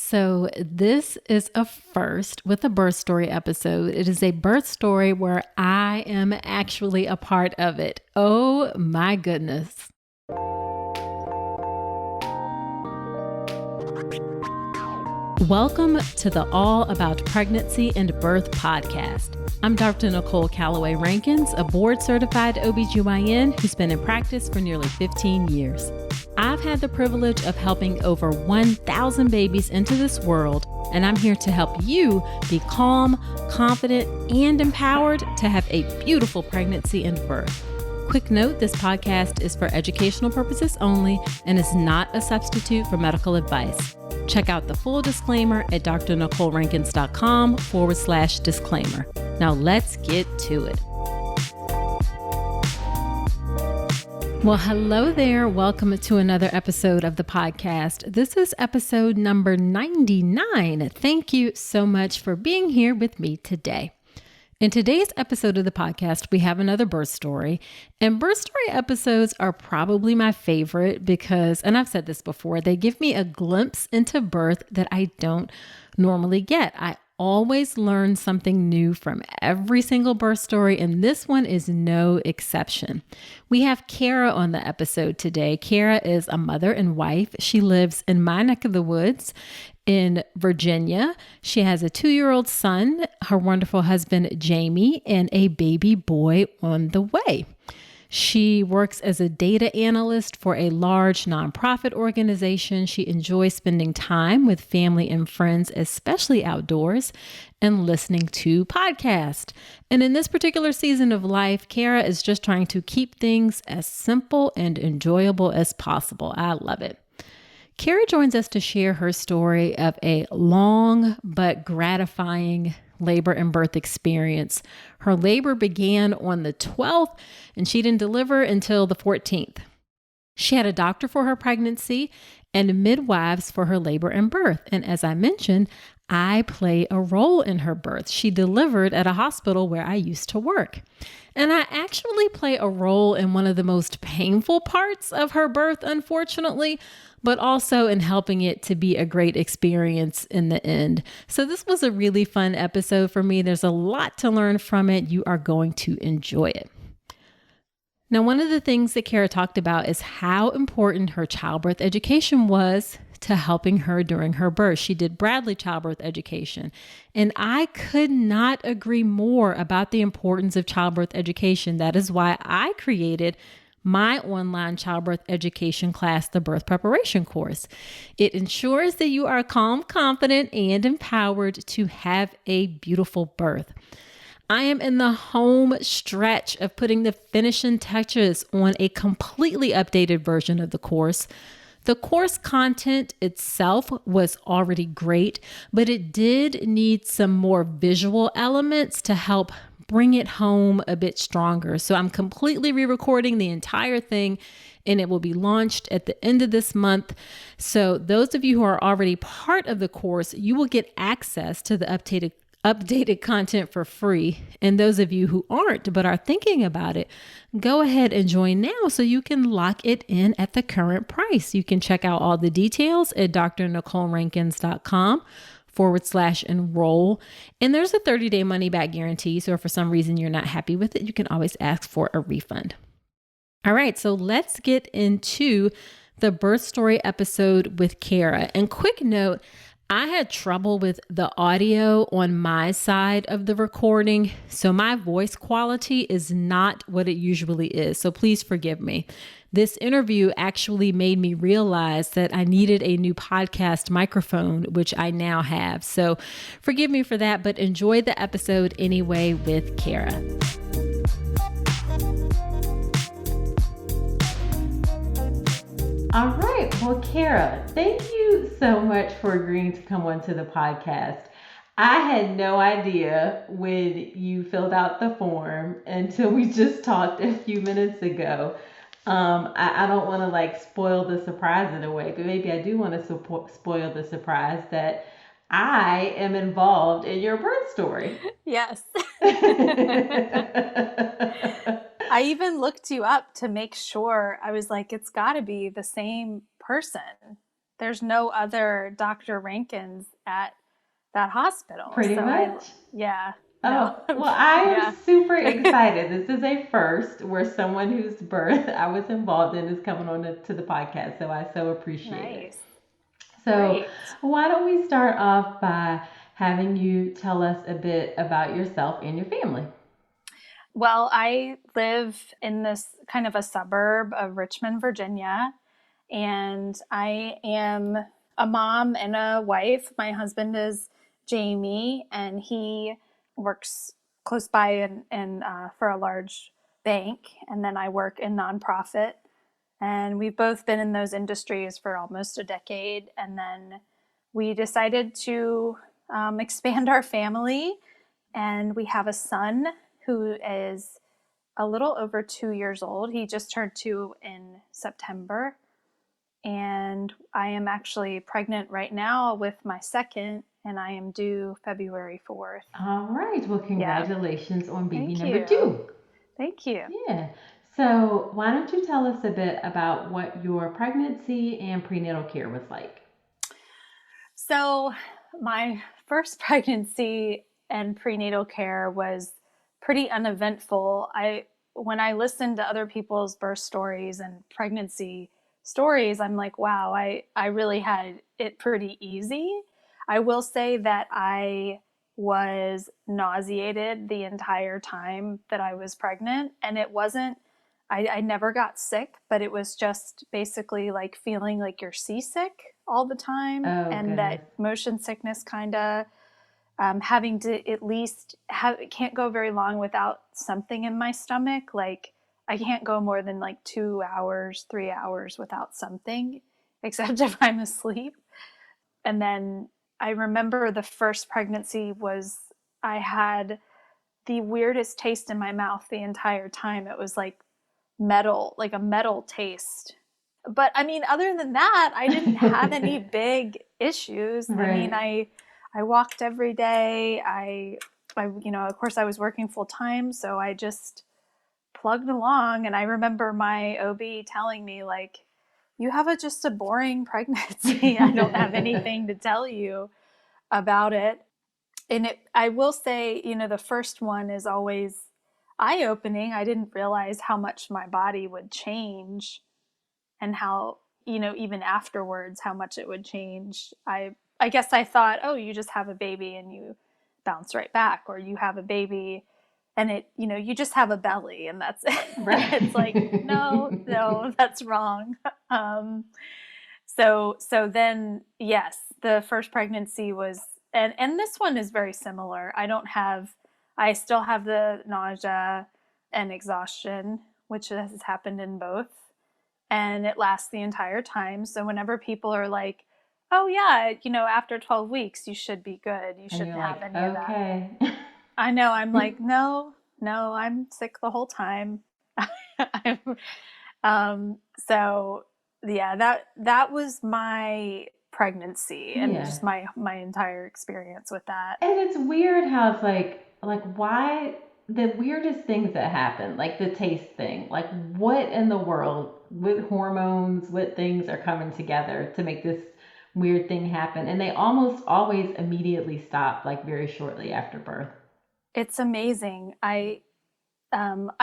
So this is a first with a birth story episode. It is a birth story where I am actually a part of it. Oh my goodness. Welcome to the All About Pregnancy and Birth podcast. I'm Dr. Nicole Calloway Rankins, a board-certified OB GYN who's been in practice for nearly 15 years. I've had the privilege of helping over 1,000 babies into this world, and I'm here to help you be calm, confident, and empowered to have a beautiful pregnancy and birth. Quick note, this podcast is for educational purposes only and is not a substitute for medical advice. Check out the full disclaimer at drnicolerankins.com/disclaimer. Now let's get to it. Well, hello there. Welcome to another episode of the podcast. This is episode number 99. Thank you so much for being here with me today. In today's episode of the podcast, we have another birth story, and birth story episodes are probably my favorite because, and I've said this before, they give me a glimpse into birth that I don't normally get. I always learn something new from every single birth story, and this one is no exception. We have Kara on the episode today. Kara is a mother and wife. She lives in my neck of the woods in Virginia. She has a 2-year-old son, her wonderful husband, Jamie, and a baby boy on the way. She works as a data analyst for a large nonprofit organization. She enjoys spending time with family and friends, especially outdoors, and listening to podcasts. And in this particular season of life, Kara is just trying to keep things as simple and enjoyable as possible. I love it. Kara joins us to share her story of a long but gratifying labor and birth experience. Her labor began on the 12th and she didn't deliver until the 14th. She had a doctor for her pregnancy and midwives for her labor and birth. And as I mentioned, I play a role in her birth. She delivered at a hospital where I used to work. And I actually play a role in one of the most painful parts of her birth, unfortunately, but also in helping it to be a great experience in the end. So this was a really fun episode for me. There's a lot to learn from it. You are going to enjoy it. Now, one of the things that Kara talked about is how important her childbirth education was to helping her during her birth. She did Bradley childbirth education, and I could not agree more about the importance of childbirth education. That is why I created my online childbirth education class, the birth preparation course. It ensures that you are calm, confident, and empowered to have a beautiful birth. I am in the home stretch of putting the finishing touches on a completely updated version of the course. The course content itself was already great, but it did need some more visual elements to help bring it home a bit stronger. So I'm completely re-recording the entire thing and it will be launched at the end of this month. So those of you who are already part of the course, you will get access to the updated content for free. And those of you who aren't but are thinking about it, go ahead and join now so you can lock it in at the current price. You can check out all the details at drnicolerankins.com/enroll. And there's a 30-day money-back guarantee. So if for some reason you're not happy with it, you can always ask for a refund. All right, so let's get into the birth story episode with Kara. And quick note, I had trouble with the audio on my side of the recording, so my voice quality is not what it usually is, so please forgive me. This interview actually made me realize that I needed a new podcast microphone, which I now have, so forgive me for that, but enjoy the episode anyway with Kara. All right. Well, Kara, thank you so much for agreeing to come onto the podcast. I had no idea when you filled out the form until we just talked a few minutes ago. I don't want to spoil the surprise in a way, but maybe I do want to spoil the surprise that I am involved in your birth story. Yes. I even looked you up to make sure. I was like, it's got to be the same person. there's no other Dr. Rankins at that hospital. Pretty much. Yeah. No. Oh, well, I am Yeah. super excited. This is a first where someone whose birth I was involved in is coming on to the podcast, so I so appreciate it. Nice. So, Great. why don't we start off by having you tell us a bit about yourself and your family? Well, I live in this kind of a suburb of Richmond, Virginia, and I am a mom and a wife. My husband is Jamie, and he works close by and for a large bank, and then I work in nonprofit. And we've both been in those industries for almost a decade, and then we decided to expand our family, and we have a son who is a little over 2 years old. He just turned 2 in September. And I am actually pregnant right now with my second, and I am due February 4th. All right. Well, congratulations on baby Thank number you. 2. Thank you. Yeah. So, why don't you tell us a bit about what your pregnancy and prenatal care was like? So, my first pregnancy and prenatal care was pretty uneventful. When I listened to other people's birth stories and pregnancy stories, I'm like, wow, I really had it pretty easy. I will say that I was nauseated the entire time that I was pregnant, and it wasn't, I never got sick, but it was just basically like feeling like you're seasick all the time, Oh, and goodness. that motion sickness kind of having to at least can't go very long without something in my stomach. Like I can't go more than like 2 hours, 3 hours without something, except if I'm asleep. And then I remember the first pregnancy was I had the weirdest taste in my mouth the entire time. It was like metal, like a metal taste. But I mean, other than that, I didn't have any big issues. Right. I mean, I walked every day. Of course I was working full time, so I just plugged along. And I remember my OB telling me, like, you have just a boring pregnancy. I don't have anything to tell you about it. And I will say, the first one is always eye-opening. I didn't realize how much my body would change and how, even afterwards, how much it would change. I guess I thought, oh, you just have a baby and you bounce right back, or you have a baby and you just have a belly and that's it. Right. It's like, no, that's wrong. So then, yes, the first pregnancy was, and this one is very similar. I still have the nausea and exhaustion, which has happened in both, and it lasts the entire time. So whenever people are like, oh yeah, after 12 weeks, you should be good. You shouldn't have any of that. Okay. I know. I'm like, no, I'm sick the whole time. So yeah, that was my pregnancy and Yeah. just my entire experience with that. And it's weird how it's like why the weirdest things that happen, like the taste thing, like what in the world, what hormones, what things are coming together to make this weird thing happen, and they almost always immediately stop, like very shortly after birth. It's amazing. I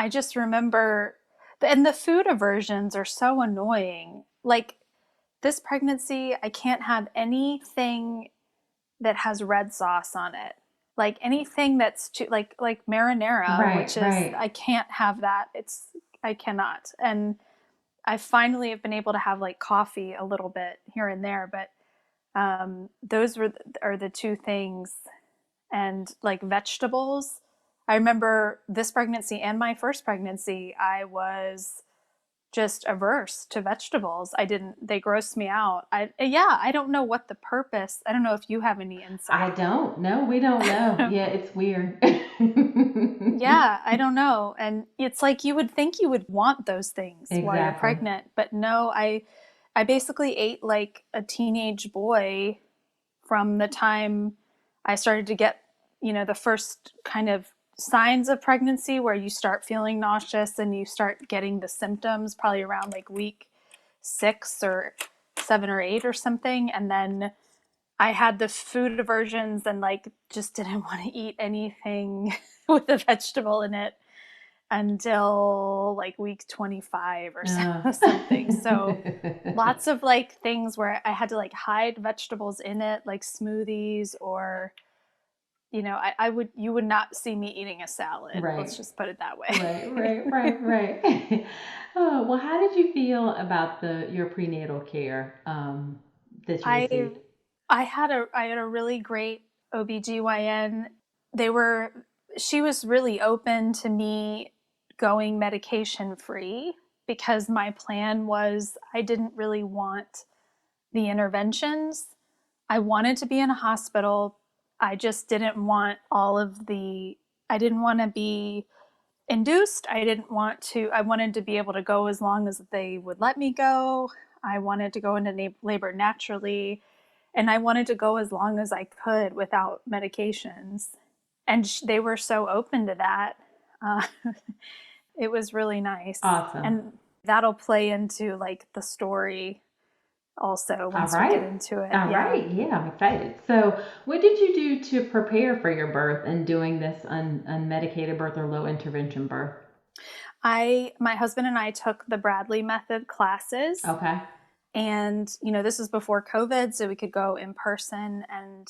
just remember, and the food aversions are so annoying. Like this pregnancy, I can't have anything that has red sauce on it. Like anything that's too, like marinara, Right, which is, right. I can't have that. I cannot. And I finally have been able to have like coffee a little bit here and there, but those are the two things. And like vegetables, I remember this pregnancy and my first pregnancy, I was just averse to vegetables. They grossed me out. I don't know what the purpose, I don't know if you have any insight. I don't know. We don't know. Yeah, it's weird. Yeah, I don't know. And it's like you would think you would want those things while you're Exactly. pregnant, but no, I basically ate like a teenage boy from the time I started to get, the first kind of signs of pregnancy where you start feeling nauseous and you start getting the symptoms probably around like week 6 or 7 or 8 or something. And then I had the food aversions and like just didn't want to eat anything with a vegetable in it until like week 25 or something. So lots of like things where I had to like hide vegetables in it, like smoothies, or you would not see me eating a salad. Right. Let's just put it that way. Right. Oh, well, how did you feel about your prenatal care that you received? I had a really great OB GYN. She was really open to me going medication free because my plan was I didn't really want the interventions. I wanted to be in a hospital. I just didn't want I didn't want to be induced. I wanted to be able to go as long as they would let me go. I wanted to go into labor naturally, and I wanted to go as long as I could without medications. And they were so open to that. It was really nice. Awesome. And that'll play into like the story also once we get into it. All right. Yeah, I'm excited. So what did you do to prepare for your birth and doing this unmedicated birth or low intervention birth? My husband and I took the Bradley method classes. Okay. And, this was before COVID, so we could go in person. And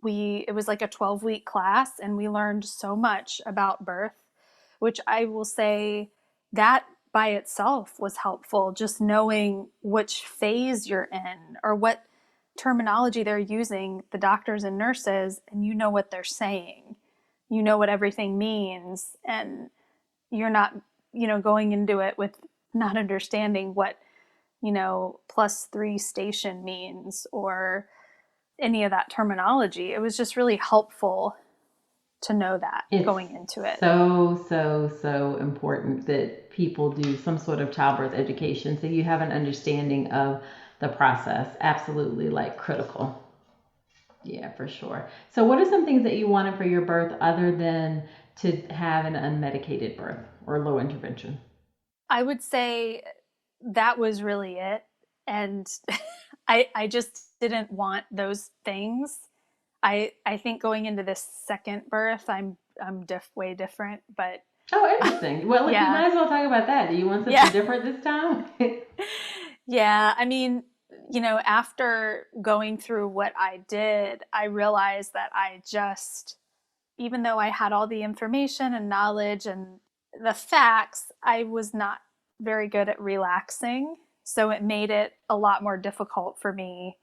it was like a 12-week class, and we learned so much about birth, which I will say that by itself was helpful, just knowing which phase you're in or what terminology they're using, the doctors and nurses, and you know what they're saying. You know what everything means, and you're not, going into it with not understanding what, +3 station means or any of that terminology. It was just really helpful to know that going into it. So important that people do some sort of childbirth education so you have an understanding of the process. Absolutely, like critical. Yeah, for sure. So what are some things that you wanted for your birth other than to have an unmedicated birth or low intervention? I would say that was really it. And I just didn't want those things. I think going into this second birth, I'm way different, but. Oh, interesting. Well, you might as well talk about that. Do you want something different this time? Yeah. I mean, after going through what I did, I realized that even though I had all the information and knowledge and the facts, I was not very good at relaxing. So it made it a lot more difficult for me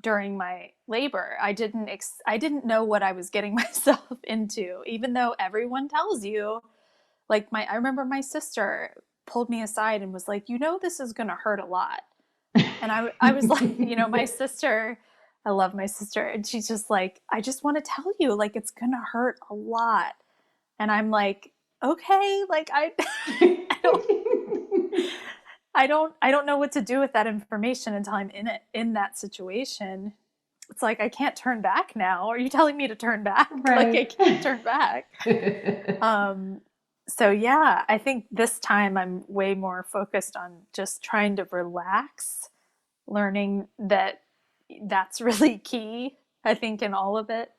during my labor. I didn't know what I was getting myself into, even though everyone tells you. Like I remember my sister pulled me aside and was like, this is going to hurt a lot. And I was like, my sister, I love my sister. And she's just like, I just want to tell you, like, it's going to hurt a lot. And I'm like, okay, like I don't know what to do with that information until I'm in that situation. It's like, I can't turn back now. Are you telling me to turn back? Right. Like, I can't turn back. So yeah, I think this time I'm way more focused on just trying to relax, learning that that's really key, I think, in all of it.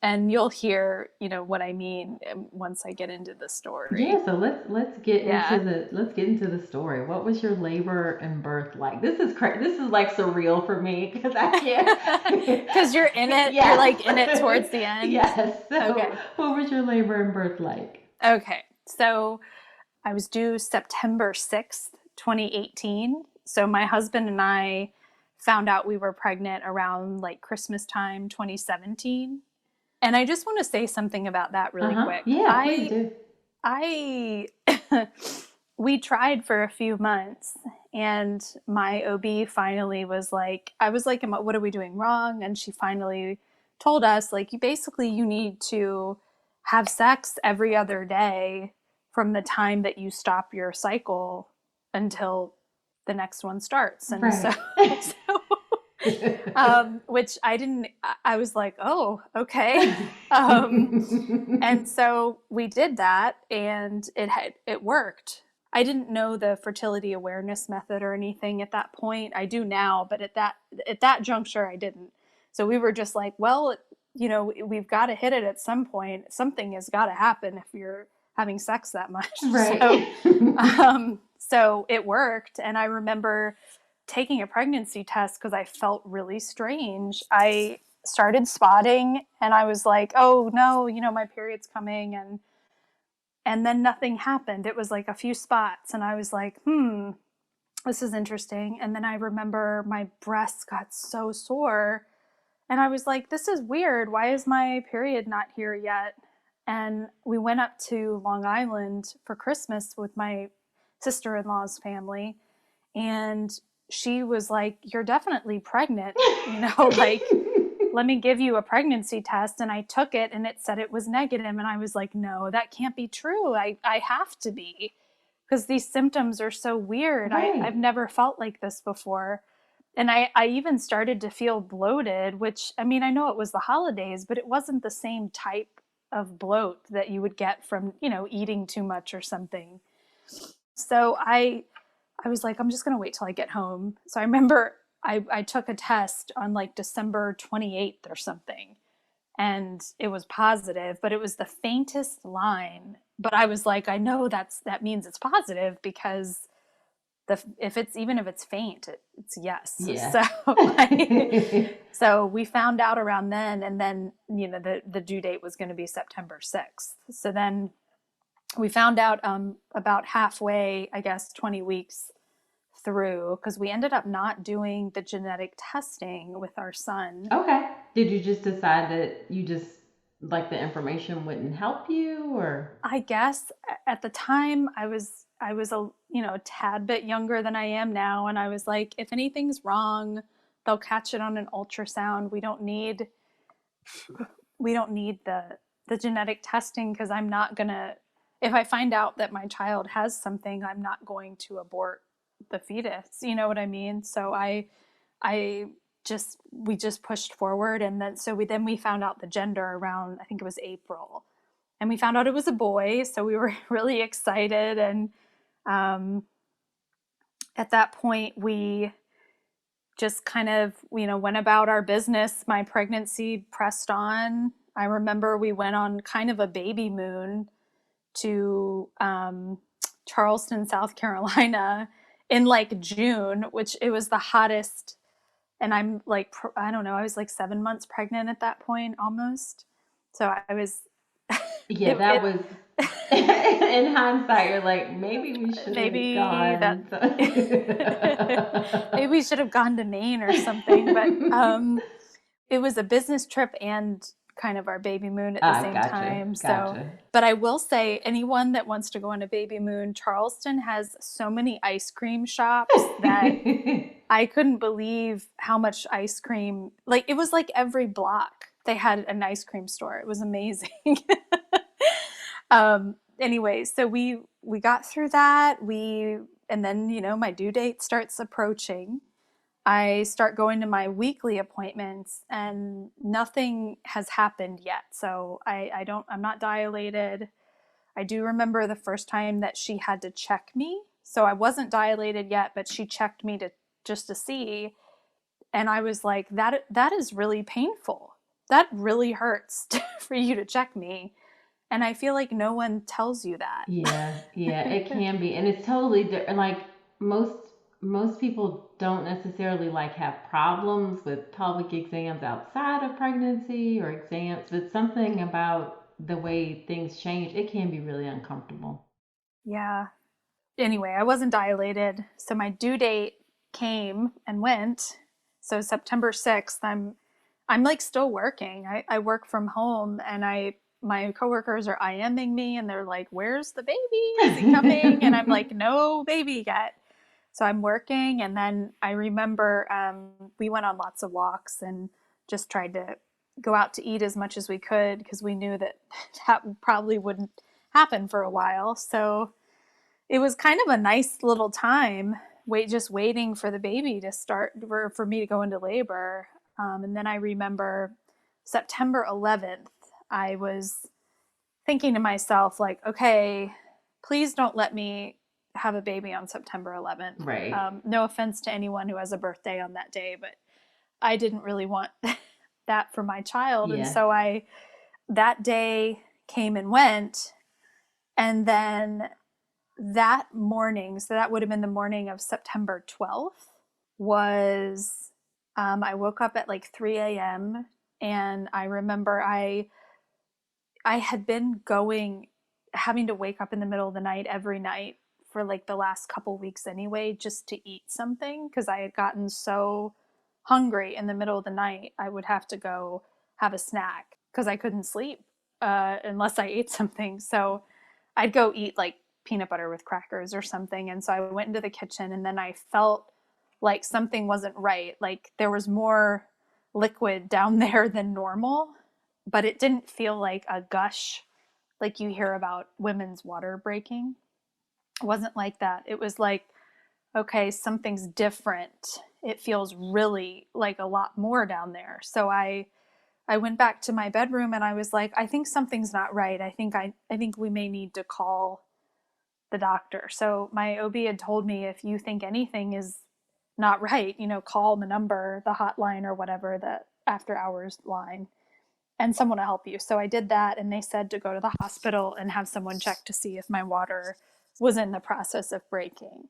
And you'll hear, what I mean once I get into the story. Yeah, so let's get into the story. What was your labor and birth like? This is like surreal for me because I can't. Because you're in it. Yes. You're like in it towards the end. Yes. So okay. What was your labor and birth like? Okay, so I was due September 6th, 2018. So my husband and I found out we were pregnant around like Christmas time, 2017. And I just want to say something about that really quick. Yeah, please do. We tried for a few months, and my OB finally was like, I was like, what are we doing wrong? And she finally told us, like, you need to have sex every other day from the time that you stop your cycle until the next one starts. And right. Which I was like, oh, okay. And so we did that, and it worked. I didn't know the fertility awareness method or anything at that point. I do now, but at that juncture, I didn't. So we were just like, well, we've got to hit it at some point. Something has got to happen if you're having sex that much. Right. So it worked. And I remember taking a pregnancy test because I felt really strange. I started spotting and I was like, oh no, my period's coming. And then nothing happened. It was like a few spots. And I was like, this is interesting. And then I remember my breasts got so sore. And I was like, this is weird. Why is my period not here yet? And we went up to Long Island for Christmas with my sister-in-law's family. And she was like, you're definitely pregnant, like, let me give you a pregnancy test. And I took it and it said it was negative. And I was like, no, that can't be true. I have to be, because these symptoms are so weird. Right. I've never felt like this before. And I even started to feel bloated, which, I mean, I know it was the holidays, but it wasn't the same type of bloat that you would get from, eating too much or something. So I was like, I'm just going to wait till I get home. So I remember I took a test on like December 28th or something, and it was positive, but it was the faintest line. But I was like, I know that means it's positive, because if it's faint, it's yes. Yeah. So we found out around then, and then, the due date was going to be September 6th. So then we found out about halfway, I guess, 20 weeks through, because we ended up not doing the genetic testing with our son. Okay. Did you just decide that you just like the information wouldn't help you, or? I guess at the time I was a tad bit younger than I am now, and I was like, if anything's wrong, they'll catch it on an ultrasound. We don't need the genetic testing, because I'm not gonna, if I find out that my child has something, I'm not going to abort the fetus. You know what I mean? So we just pushed forward. And then we found out the gender around, I think it was April, and we found out it was a boy. So we were really excited. And at that point we just kind of, went about our business. My pregnancy pressed on. I remember we went on kind of a baby moon to Charleston, South Carolina in like June, which it was the hottest. And I'm like, I don't know, I was like 7 months pregnant at that point, almost. So I was. Yeah, that was. In hindsight, you're like, maybe we should have gone. Maybe we should have gone to Maine or something. But it was a business trip and kind of our baby moon at the same time. Gotcha. So, but I will say, anyone that wants to go on a baby moon, Charleston has so many ice cream shops that I couldn't believe how much ice cream, like it was like every block they had an ice cream store. It was amazing. Anyway, so we got through that. And then, my due date starts approaching. I start going to my weekly appointments, and nothing has happened yet. So I'm not dilated. I do remember the first time that she had to check me. So I wasn't dilated yet, but she checked me just to see. And I was like, that is really painful. That really hurts for you to check me. And I feel like no one tells you that. Yeah, it can be. And it's totally different. Like most people don't necessarily like have problems with pelvic exams outside of pregnancy or exams, but something about the way things change, it can be really uncomfortable. Yeah. Anyway, I wasn't dilated. So my due date came and went. So September 6th, I'm like still working. I work from home, and my coworkers are IMing me, and they're like, where's the baby? Is he coming? And I'm like, no baby yet. So I'm working. And then I remember we went on lots of walks and just tried to go out to eat as much as we could, because we knew that probably wouldn't happen for a while. So it was kind of a nice little time, just waiting for the baby to start, for me to go into labor. And then I remember September 11th, I was thinking to myself, like, okay, please don't let me have a baby on September 11th. Right. No offense to anyone who has a birthday on that day, but I didn't really want that for my child. And Yeah. so that day came and went. And then that morning, so that would have been the morning of September 12th, was, I woke up at like 3 a.m. and I remember I had been having to wake up in the middle of the night every night for like the last couple weeks anyway, just to eat something, because I had gotten so hungry in the middle of the night. I would have to go have a snack because I couldn't sleep unless I ate something. So I'd go eat like peanut butter with crackers or something. And so I went into the kitchen, and then I felt like something wasn't right. Like there was more liquid down there than normal, but it didn't feel like a gush like you hear about women's water breaking. It wasn't like that. It was like, okay, something's different. It feels really like a lot more down there. So I went back to my bedroom and I was like, I think something's not right. I think we may need to call the doctor. So my OB had told me, if you think anything is not right, call the number, the hotline or whatever, the after hours line, and someone will help you. So I did that, and they said to go to the hospital and have someone check to see if my water was in the process of breaking.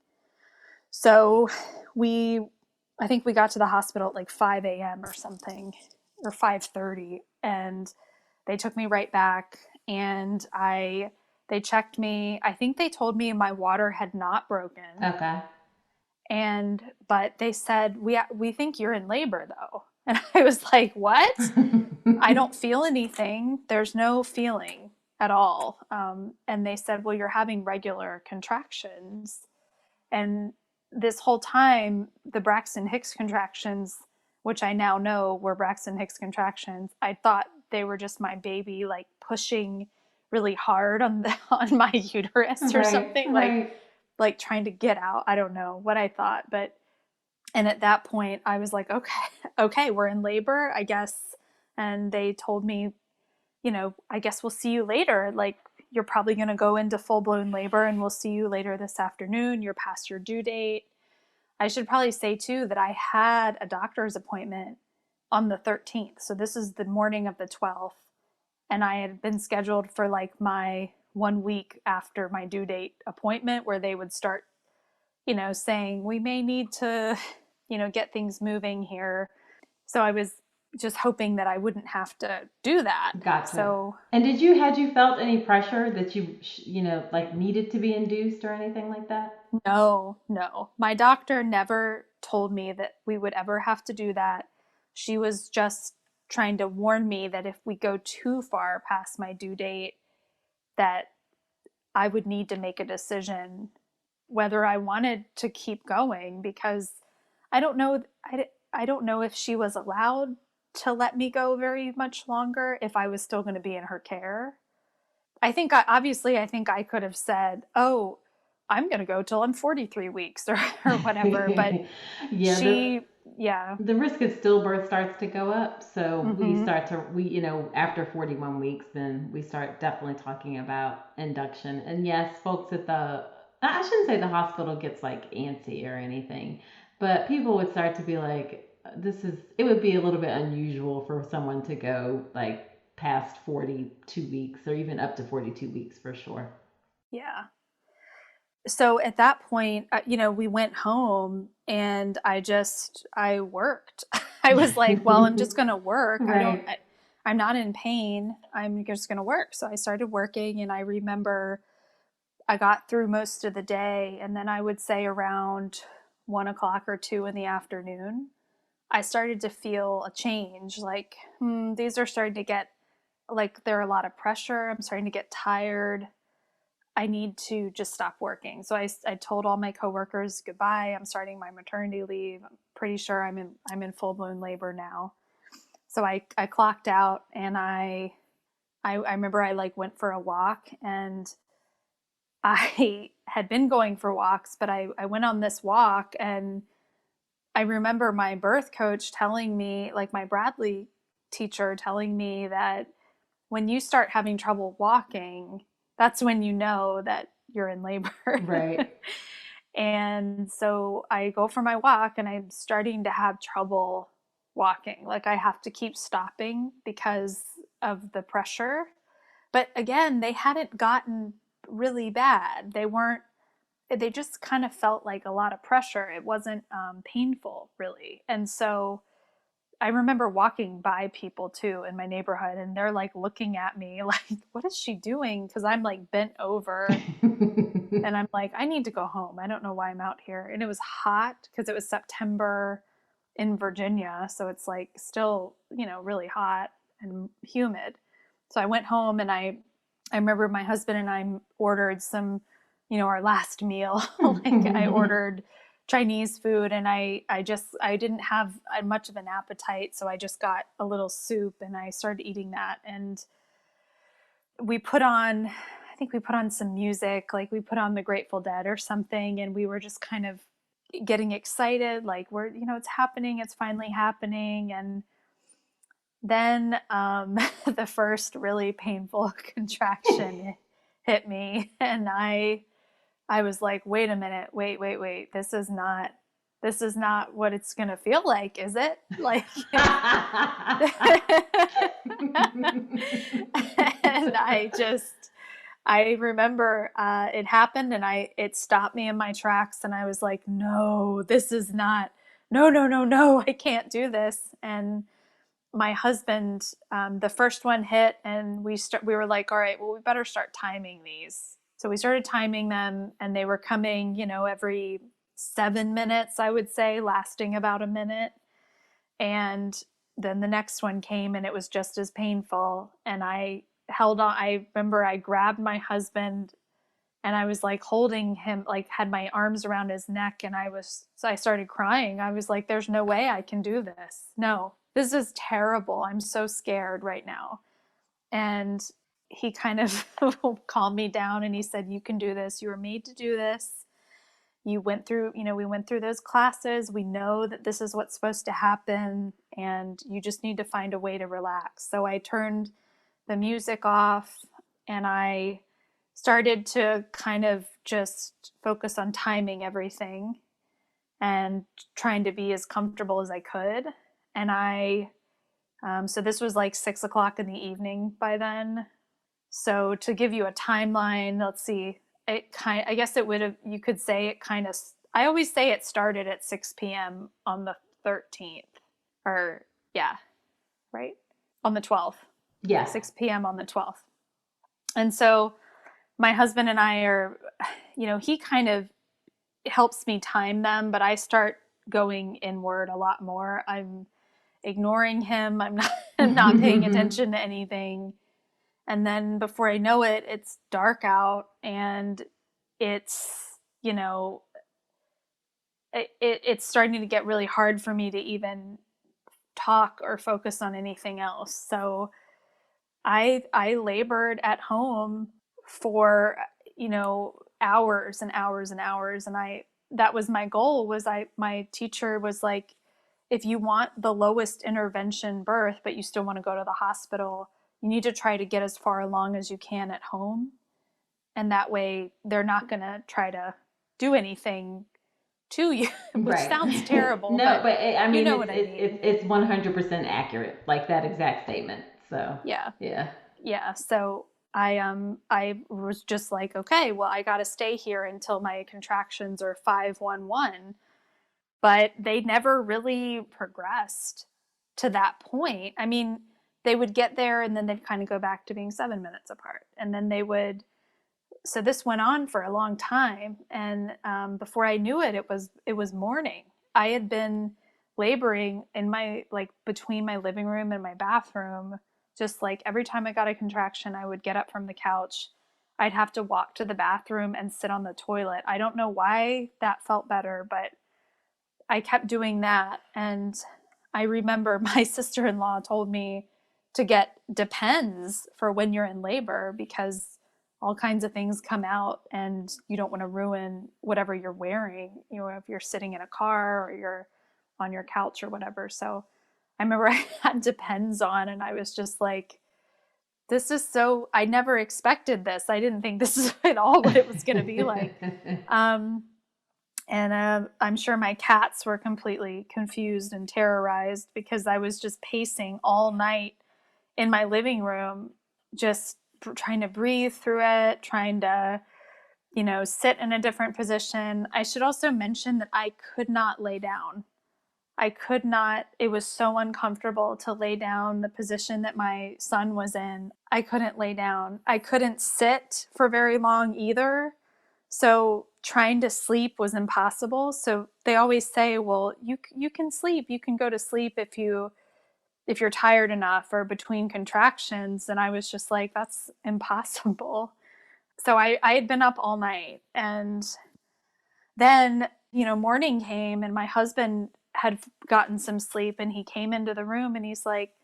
So I think we got to the hospital at like 5 a.m. or something, or 5:30, and they took me right back, and they checked me. I think they told me my water had not broken. Okay. But they said, we think you're in labor though. And I was like, what? I don't feel anything. There's no feeling at all. And they said, well, you're having regular contractions. And this whole time, the Braxton Hicks contractions, which I now know were Braxton Hicks contractions, I thought they were just my baby like pushing really hard on my uterus or something, like trying to get out. I don't know what I thought, and at that point I was like, okay, we're in labor, I guess. And they told me, I guess we'll see you later. Like, you're probably going to go into full-blown labor, and we'll see you later this afternoon. You're past your due date. I should probably say too that I had a doctor's appointment on the 13th. So this is the morning of the 12th. And I had been scheduled for like my 1 week after my due date appointment, where they would start, saying we may need to, get things moving here. So I was just hoping that I wouldn't have to do that. Gotcha. So, and had you felt any pressure that you like needed to be induced or anything like that? No. My doctor never told me that we would ever have to do that. She was just trying to warn me that if we go too far past my due date, that I would need to make a decision whether I wanted to keep going, because I don't know if she was allowed to let me go very much longer if I was still going to be in her care. I think I could have said, oh, I'm going to go till I'm 43 weeks or whatever. But the risk of stillbirth starts to go up. So Mm-hmm. we after 41 weeks, then we start definitely talking about induction. And yes, folks I shouldn't say the hospital gets like antsy or anything, but people would start to be like, it would be a little bit unusual for someone to go like past 42 weeks or even up to 42 weeks for sure. Yeah. So at that point, we went home, and I worked. I was like, well, I'm just going to work. Right. I'm not in pain. I'm just going to work. So I started working, and I remember I got through most of the day. And then I would say around 1 o'clock or 2 in the afternoon, I started to feel a change. Like, these are starting to get, like, there are a lot of pressure. I'm starting to get tired. I need to just stop working. So I told all my coworkers goodbye. I'm starting my maternity leave. I'm pretty sure I'm in full-blown labor now. So I clocked out, and I remember I like went for a walk, and I had been going for walks, but I went on this walk, and I remember my birth coach telling me, like my Bradley teacher telling me, that when you start having trouble walking, that's when you know that you're in labor. Right. And so I go for my walk and I'm starting to have trouble walking. Like I have to keep stopping because of the pressure. But again, they hadn't gotten really bad. They just kind of felt like a lot of pressure. It wasn't painful really. And so I remember walking by people too in my neighborhood and they're like looking at me like, what is she doing? Because I'm like bent over and I'm like, I need to go home. I don't know why I'm out here. And it was hot because it was September in Virginia. So it's like still, really hot and humid. So I went home and I remember my husband and I ordered some, our last meal. Like I ordered Chinese food and I didn't have much of an appetite. So I just got a little soup and I started eating that. And I think we put on some music, like we put on the Grateful Dead or something. And we were just kind of getting excited. Like it's happening. It's finally happening. And then the first really painful contraction hit me. And I was like, wait a minute, wait. This is not what it's going to feel like, is it? Like, and I remember it happened and it stopped me in my tracks and I was like, no, this is not, no, I can't do this. And my husband, the first one hit and we were like, all right, well, we better start timing these. So we started timing them and they were coming, every 7 minutes, I would say, lasting about a minute. And then the next one came and it was just as painful. And I held on. I remember I grabbed my husband and I was like holding him, like had my arms around his neck. And I started crying. I was like, there's no way I can do this. No, this is terrible. I'm so scared right now. And he kind of calmed me down and he said, you can do this. You were made to do this. You went through, we went through those classes. We know that this is what's supposed to happen and you just need to find a way to relax. So I turned the music off and I started to kind of just focus on timing everything and trying to be as comfortable as I could. And so this was like 6:00 in the evening by then. So to give you a timeline, let's see, I guess you could say it kind of, I always say it started at 6 p.m. on the 13th or yeah, right? On the 12th. Yeah. 6 p.m. on the 12th. And so my husband and I are, he kind of helps me time them, but I start going inward a lot more. I'm ignoring him. I'm not paying attention to anything. And then before I know it, it's dark out and it's, it's starting to get really hard for me to even talk or focus on anything else. So I labored at home for, hours and hours and hours. And that was my goal my teacher was like, if you want the lowest intervention birth, but you still want to go to the hospital, you need to try to get as far along as you can at home. And that way they're not going to try to do anything to you, which Right. sounds terrible. No, but I mean, it's 100% accurate, like that exact statement. So yeah. So I was just like, okay, well, I got to stay here until my contractions are 511. But they never really progressed to that point. I mean, they would get there and then they'd kind of go back to being 7 minutes apart. And then so this went on for a long time. And before I knew it, it was morning. I had been laboring in between my living room and my bathroom. Just like every time I got a contraction, I would get up from the couch. I'd have to walk to the bathroom and sit on the toilet. I don't know why that felt better, but I kept doing that. And I remember my sister-in-law told me to get Depends for when you're in labor because all kinds of things come out and you don't want to ruin whatever you're wearing, if you're sitting in a car or you're on your couch or whatever. So I remember I had Depends on and I was just like this is so, I never expected this. I didn't think this is at all what it was going to be like. And I'm sure my cats were completely confused and terrorized because I was just pacing all night in my living room, just trying to breathe through it, trying to, sit in a different position. I should also mention that I could not lay down. I could not, it was so uncomfortable to lay down the position that my son was in. I couldn't lay down. I couldn't sit for very long either. So trying to sleep was impossible. So they always say, well, you can sleep. You can go to sleep if you're tired enough or between contractions. And I was just like, that's impossible. So I had been up all night, and then, morning came and my husband had gotten some sleep, and he came into the room and he's like,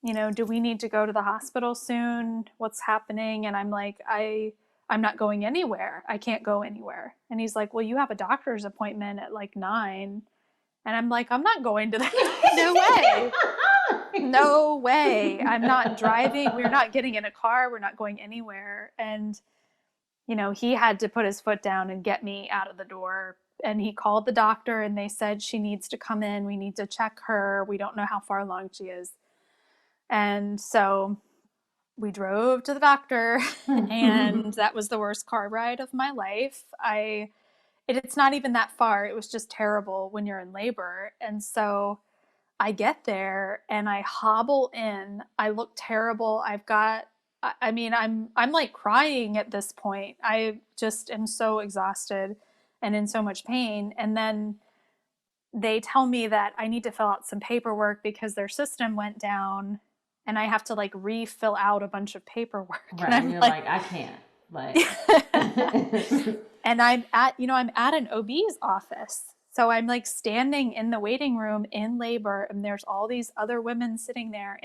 do we need to go to the hospital soon? What's happening? And I'm like, I'm not going anywhere. I can't go anywhere. And he's like, well, you have a doctor's appointment at like 9. And I'm like, I'm not going to that. No way. No way. I'm not driving. We're not getting in a car. We're not going anywhere. And, he had to put his foot down and get me out of the door. And he called the doctor and they said, she needs to come in. We need to check her. We don't know how far along she is. And so we drove to the doctor, and that was the worst car ride of my life. It's not even that far. It was just terrible when you're in labor. And so I get there and I hobble in. I look terrible. I'm like crying at this point. I just am so exhausted and in so much pain. And then they tell me that I need to fill out some paperwork because their system went down, and I have to like refill out a bunch of paperwork. Right. And you're like, I can't. Like, and I'm at an OB's office. So I'm like standing in the waiting room in labor, and there's all these other women sitting there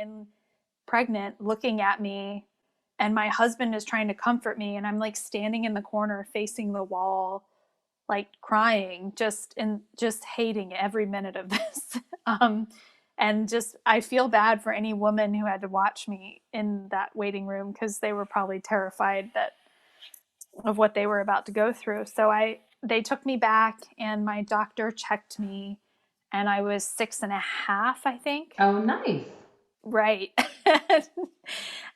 pregnant looking at me, and my husband is trying to comfort me, and I'm like standing in the corner facing the wall, like crying, just hating every minute of this. And just, I feel bad for any woman who had to watch me in that waiting room, because they were probably terrified of what they were about to go through. So they took me back, and my doctor checked me, and I was 6.5, I think. Oh, nice. Right.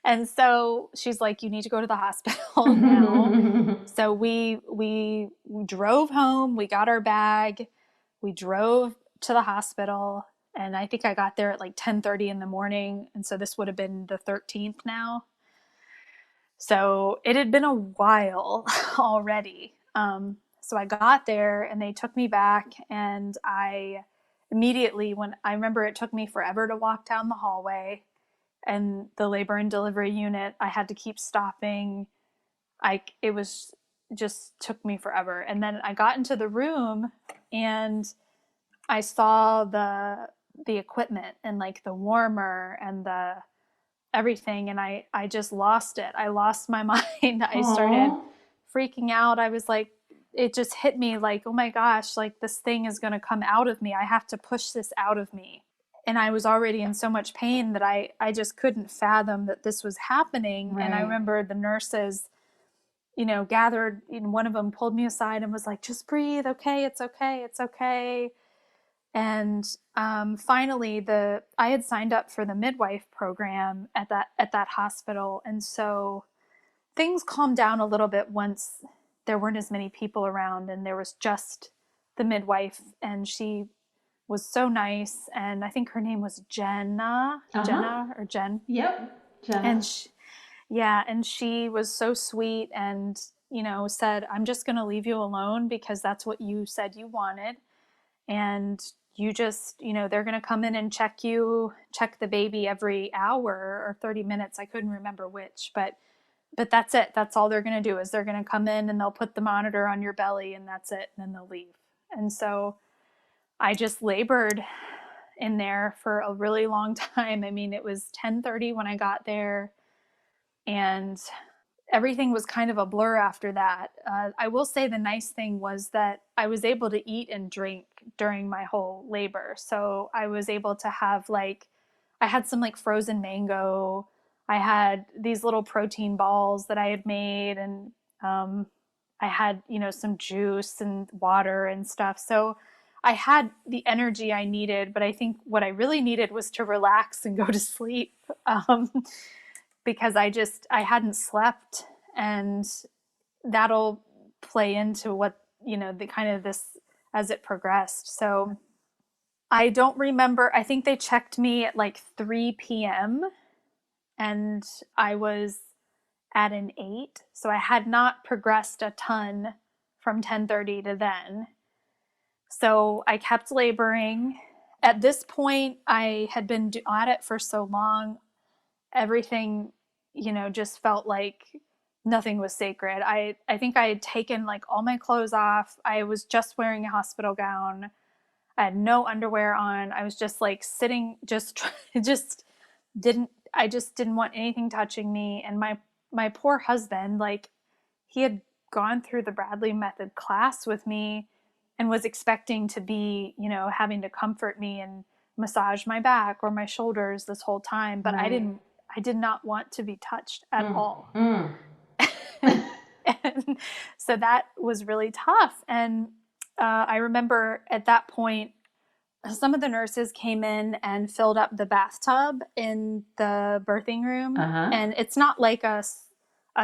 And so she's like, you need to go to the hospital now. So we drove home, we got our bag, we drove to the hospital, and I think I got there at like 10:30 in the morning. And so this would have been the 13th now. So it had been a while already. So I got there and they took me back, and I immediately, I remember it took me forever to walk down the hallway, and the labor and delivery unit, I had to keep stopping. It was just took me forever. And then I got into the room and I saw the equipment and like the warmer and the everything. And I just lost it. I lost my mind. I started freaking out. I was like, it just hit me like, oh my gosh, like this thing is going to come out of me. I have to push this out of me. And I was already in so much pain that I just couldn't fathom that this was happening. Right. And I remember the nurses, gathered, and one of them pulled me aside and was like, just breathe. Okay. It's okay. It's okay. And finally I had signed up for the midwife program at that hospital. And so things calmed down a little bit once there weren't as many people around, and there was just the midwife, and she was so nice. And I think her name was Jenna, Jenna or Jen. Yep. Jenna. And she was so sweet and, said, I'm just going to leave you alone because that's what you said you wanted. And you just, they're going to come in and check the baby every hour or 30 minutes. I couldn't remember which, but that's it. That's all they're going to do is they're going to come in and they'll put the monitor on your belly, and that's it. And then they'll leave. And so I just labored in there for a really long time. I mean, it was 10:30 when I got there, and everything was kind of a blur after that. I will say the nice thing was that I was able to eat and drink during my whole labor. So I was able to have I had some frozen mango. I had these little protein balls that I had made, and I had, some juice and water and stuff. So I had the energy I needed, but I think what I really needed was to relax and go to sleep, because I hadn't slept, and that'll play into what, the kind of this as it progressed. So I don't remember. I think they checked me at like 3 p.m. and I was at an 8. So I had not progressed a ton from 10:30 to then. So I kept laboring. At this point, I had been at it for so long. Everything, just felt like nothing was sacred. I think I had taken like all my clothes off. I was just wearing a hospital gown. I had no underwear on. I was just like sitting, I just didn't want anything touching me. And my poor husband, like, he had gone through the Bradley method class with me and was expecting to be, having to comfort me and massage my back or my shoulders this whole time. But Right. I did not want to be touched at all. And so that was really tough. And I remember at that point, some of the nurses came in and filled up the bathtub in the birthing room. And it's not like a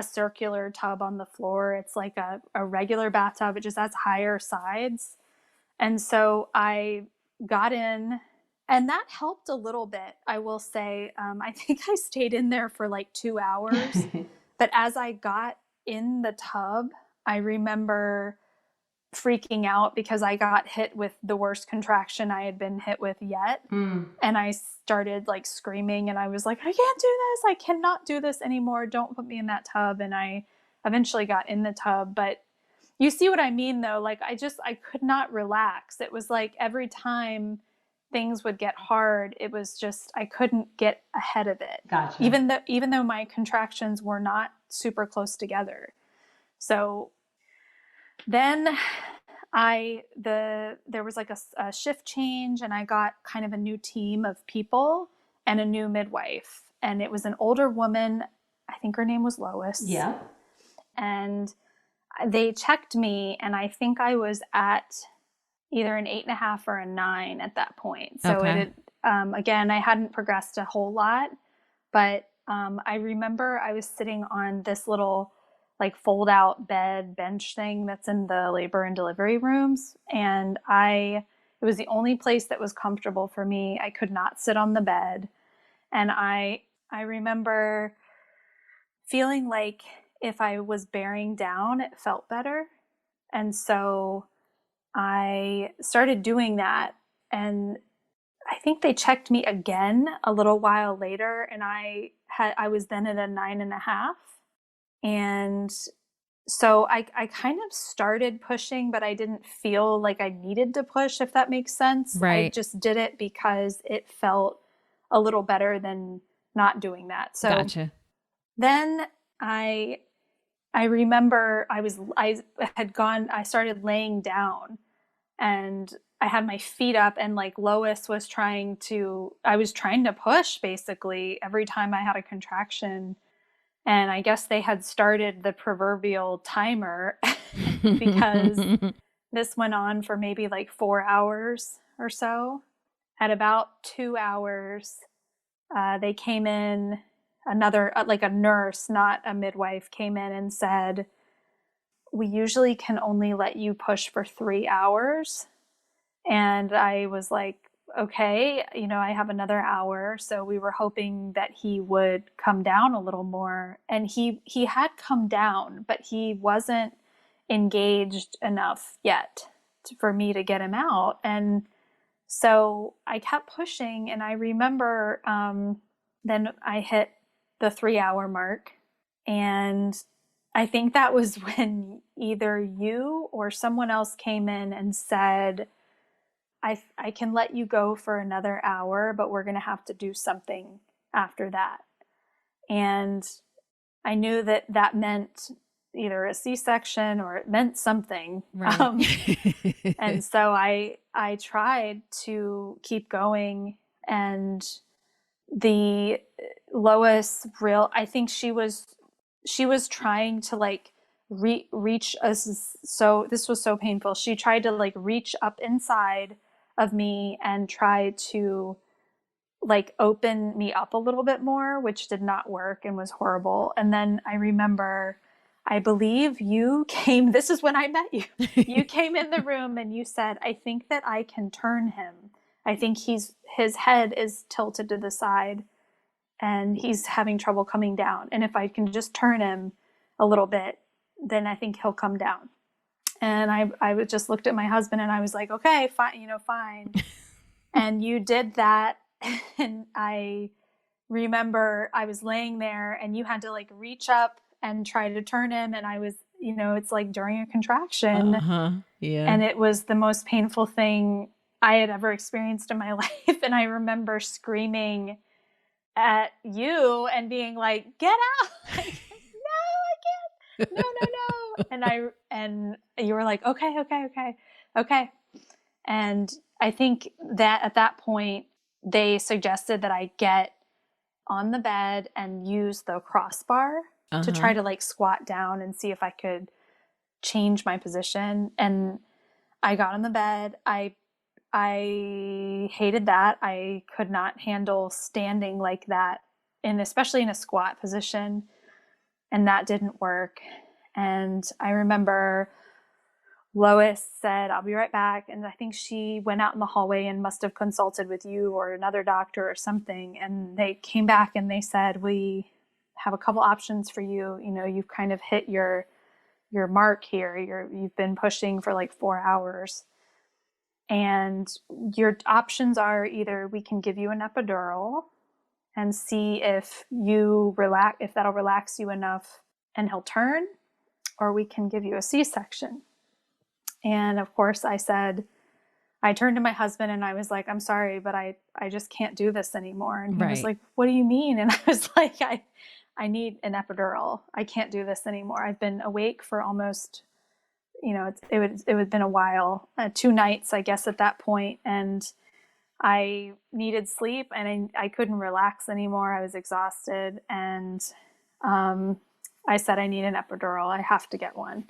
circular tub on the floor. It's like a regular bathtub. It just has higher sides. And so I got in, and that helped a little bit, I will say. I think I stayed in there for like 2 hours. But as I got in the tub, I remember freaking out because I got hit with the worst contraction I had been hit with yet. And I started like screaming, and I was like, I can't do this. I cannot do this anymore. Don't put me in that tub. And I eventually got in the tub. But you see what I mean, though? Like, I could not relax. It was like every time things would get hard, it was just, I couldn't get ahead of it. Gotcha. Even though my contractions were not super close together. So then there was like a shift change, and I got kind of a new team of people and a new midwife. And it was an older woman. I think her name was Lois. Yeah. And they checked me, and I think I was at either an 8.5 or a 9 at that point. So Okay. Again, I hadn't progressed a whole lot, but I remember I was sitting on this little like fold out bench thing that's in the labor and delivery rooms. And it was the only place that was comfortable for me. I could not sit on the bed. And I remember feeling like if I was bearing down, it felt better. And so I started doing that. And I think they checked me again a little while later, and I was then at a 9.5. And so I kind of started pushing, but I didn't feel like I needed to push, if that makes sense. Right. I just did it because it felt a little better than not doing that. So Gotcha. then I remember I started laying down, and I had my feet up, and like Lois was I was trying to push basically every time I had a contraction. And I guess they had started the proverbial timer because this went on for maybe like 4 hours or so. At about 2 hours, they came in, like a nurse, not a midwife, came in and said, we usually can only let you push for 3 hours. And I was like, okay, I have another hour. So we were hoping that he would come down a little more. And he had come down, but he wasn't engaged enough yet for me to get him out. And so I kept pushing, and I remember then I hit the 3 hour mark. And I think that was when either you or someone else came in and said, I can let you go for another hour, but we're going to have to do something after that. And I knew that meant either a C-section or it meant something. Right. And so I tried to keep going, and the Lois I think she was trying to like reach us. So this was so painful. She tried to like reach up inside of me and try to like open me up a little bit more, which did not work and was horrible. And then I remember, I believe you came, this is when I met you. You came in the room and you said, I think that I can turn him. I think his head is tilted to the side and he's having trouble coming down. And if I can just turn him a little bit, then I think he'll come down. And I just looked at my husband and I was like, okay, fine, fine. And you did that. And I remember I was laying there and you had to like reach up and try to turn him. And I was, it's like during a contraction. Yeah. And it was the most painful thing I had ever experienced in my life. And I remember screaming at you and being like, get out. Like, no, I can't. No. And you were like, okay. And I think that at that point, they suggested that I get on the bed and use the crossbar to try to like squat down and see if I could change my position. And I got on the bed. I hated that. I could not handle standing like that, and especially in a squat position. And that didn't work. And I remember Lois said, I'll be right back. And I think she went out in the hallway and must have consulted with you or another doctor or something. And they came back and they said, we have a couple options for you. You've kind of hit your mark here. You've been pushing for like 4 hours. And your options are either we can give you an epidural and see if that'll relax you enough and he'll turn, or we can give you a C-section. And of course I turned to my husband and I was like, I'm sorry, but I just can't do this anymore. And he was like, what do you mean? And I was like, I need an epidural. I can't do this anymore. I've been awake for almost, it would been a while, 2 nights, I guess, at that point. And I needed sleep and I couldn't relax anymore. I was exhausted. And I said, I need an epidural. I have to get one.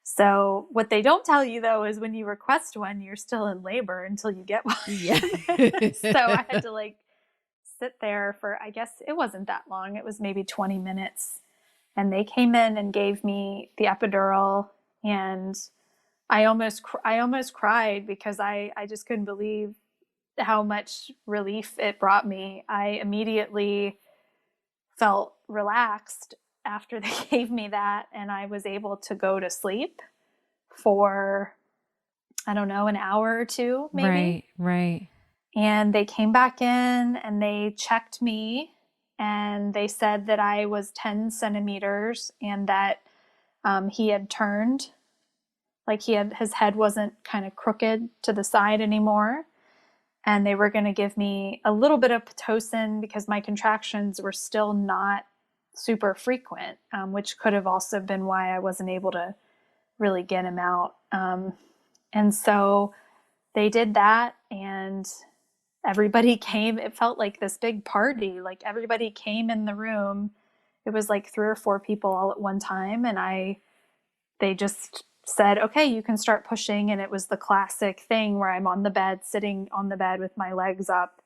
So what they don't tell you, though, is when you request one, you're still in labor until you get one. Yeah. So I had to like sit there for, I guess it wasn't that long. It was maybe 20 minutes. And they came in and gave me the epidural. And I almost cried because I just couldn't believe how much relief it brought me. I immediately felt relaxed after they gave me that, and I was able to go to sleep for, I don't know, an hour or two, maybe. Right. And they came back in and they checked me and they said that I was 10 centimeters and that he had turned, like his head wasn't kind of crooked to the side anymore. And they were going to give me a little bit of Pitocin because my contractions were still not super frequent, which could have also been why I wasn't able to really get him out. And so they did that and everybody came. It felt like this big party. Like everybody came in the room. It was like 3 or 4 people all at one time. And they just said, okay, you can start pushing. And it was the classic thing where I'm on the bed, sitting on the bed with my legs up.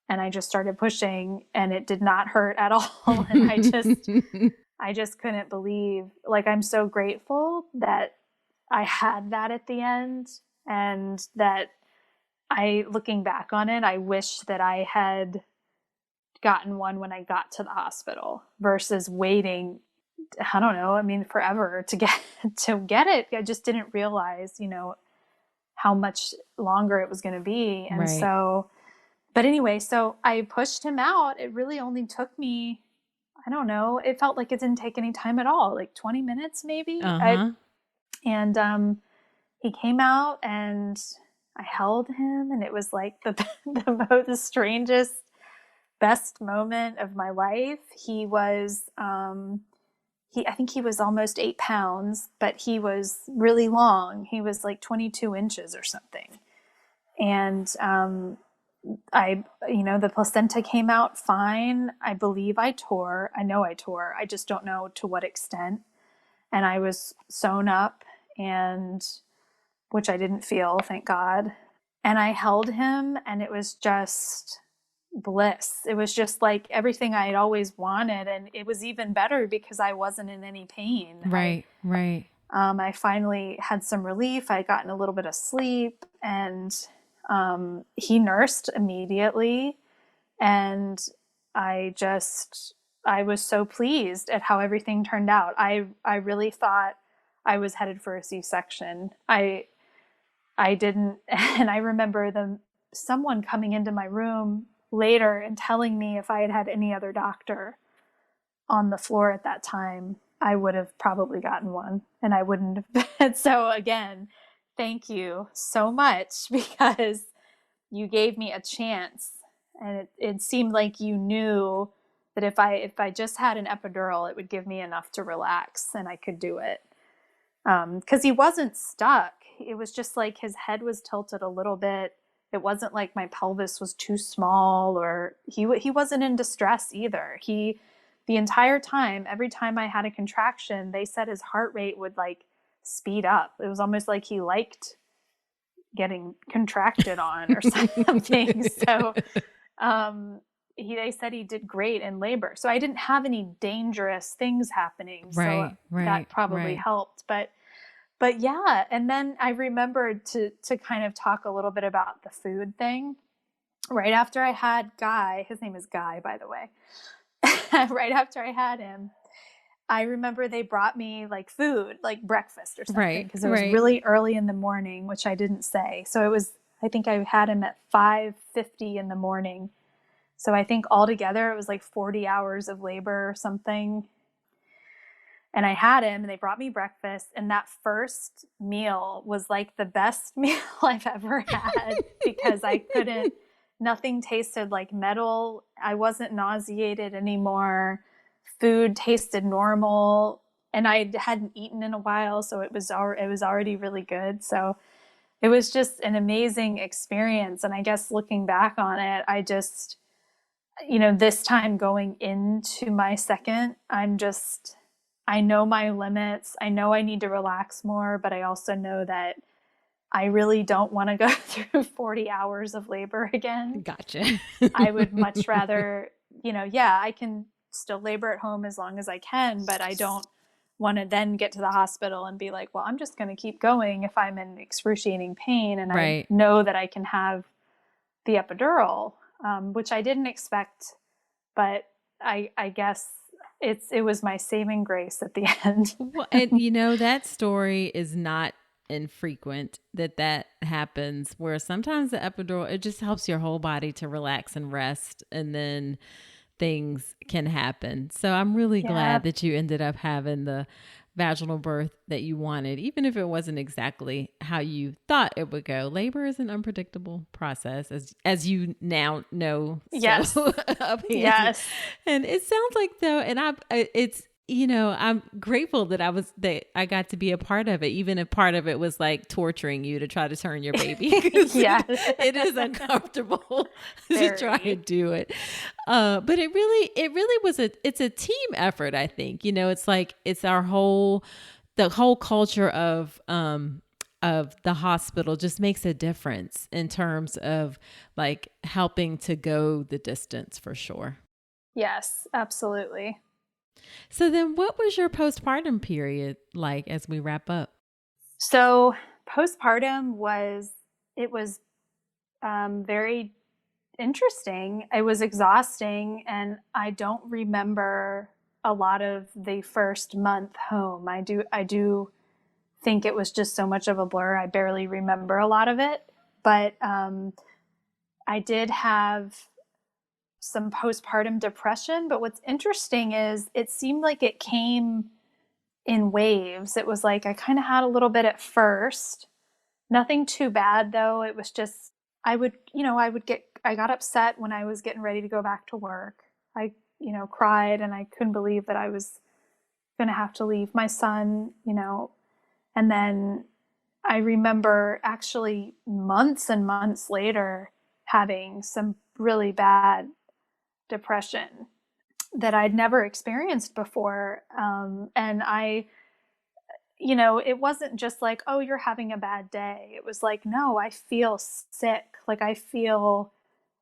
And I just started pushing and it did not hurt at all. And I just couldn't believe, like, I'm so grateful that I had that at the end, and that looking back on it, I wish that I had gotten one when I got to the hospital versus waiting, I don't know, I mean, forever to get it. I just didn't realize, how much longer it was going to be. And so, but anyway, so I pushed him out. It really only took me, I don't know, it felt like it didn't take any time at all, like 20 minutes maybe. And he came out and I held him, and it was like the strangest, best moment of my life. He was, I think he was almost 8 pounds, but he was really long. He was like 22 inches or something. And the placenta came out fine. I believe I tore. I know I tore. I just don't know to what extent. And I was sewn up, and which I didn't feel, thank God. And I held him, and it was just bliss. It was just like everything I had always wanted. And it was even better because I wasn't in any pain. Right. I finally had some relief. I had gotten a little bit of sleep, and he nursed immediately. And I was so pleased at how everything turned out. I really thought I was headed for a C-section. I didn't, and I remember someone coming into my room later and telling me if I had had any other doctor on the floor at that time, I would have probably gotten one, and I wouldn't have been. So again, thank you so much, because you gave me a chance, and it seemed like you knew that if I just had an epidural, it would give me enough to relax and I could do it. 'Cause he wasn't stuck. It was just like his head was tilted a little bit. It wasn't like my pelvis was too small, or he wasn't in distress either. The entire time, every time I had a contraction, they said his heart rate would like speed up. It was almost like he liked getting contracted on or something. So, they said he did great in labor. So I didn't have any dangerous things happening. So that probably helped. But yeah. And then I remembered to kind of talk a little bit about the food thing. Right after I had Guy, his name is Guy, by the way. Right after I had him, I remember they brought me like food, like breakfast or something, because it was really early in the morning, which I didn't say. So I think I had him at 5:50 in the morning. So I think altogether it was like 40 hours of labor or something. And I had him, and they brought me breakfast. And that first meal was like the best meal I've ever had, because nothing tasted like metal. I wasn't nauseated anymore. Food tasted normal, and I hadn't eaten in a while. So it was already really good. So it was just an amazing experience. And I guess looking back on it, I just, this time going into my second, I know my limits. I know I need to relax more, but I also know that I really don't want to go through 40 hours of labor again. Gotcha. I would much rather, I can still labor at home as long as I can, but I don't want to then get to the hospital and be like, well, I'm just going to keep going if I'm in excruciating pain. And I know that I can have the epidural, which I didn't expect, but I guess it was my saving grace at the end. Well, and that story is not infrequent that happens, where sometimes the epidural, it just helps your whole body to relax and rest, and then things can happen. So I'm really glad that you ended up having the vaginal birth that you wanted, even if it wasn't exactly how you thought it would go. Labor is an unpredictable process, as you now know. Yes. Yes. And it sounds like though, and I'm grateful that I got to be a part of it, even if part of it was like torturing you to try to turn your baby. Yeah. It is uncomfortable to try and do it. But it really was it's a team effort, I think. It's like, it's the whole culture of the hospital just makes a difference in terms of like helping to go the distance, for sure. Yes, absolutely. So then what was your postpartum period like as we wrap up? So postpartum was very interesting. It was exhausting, and I don't remember a lot of the first month home. I do think it was just so much of a blur. I barely remember a lot of it, but I did have some postpartum depression. But what's interesting is it seemed like it came in waves. It was like I kind of had a little bit at first, nothing too bad though. It was just, I got upset when I was getting ready to go back to work. I cried, and I couldn't believe that I was going to have to leave my son, and then I remember actually months and months later, having some really bad depression that I'd never experienced before. And it wasn't just like, oh, you're having a bad day. It was like, no, I feel sick. Like I feel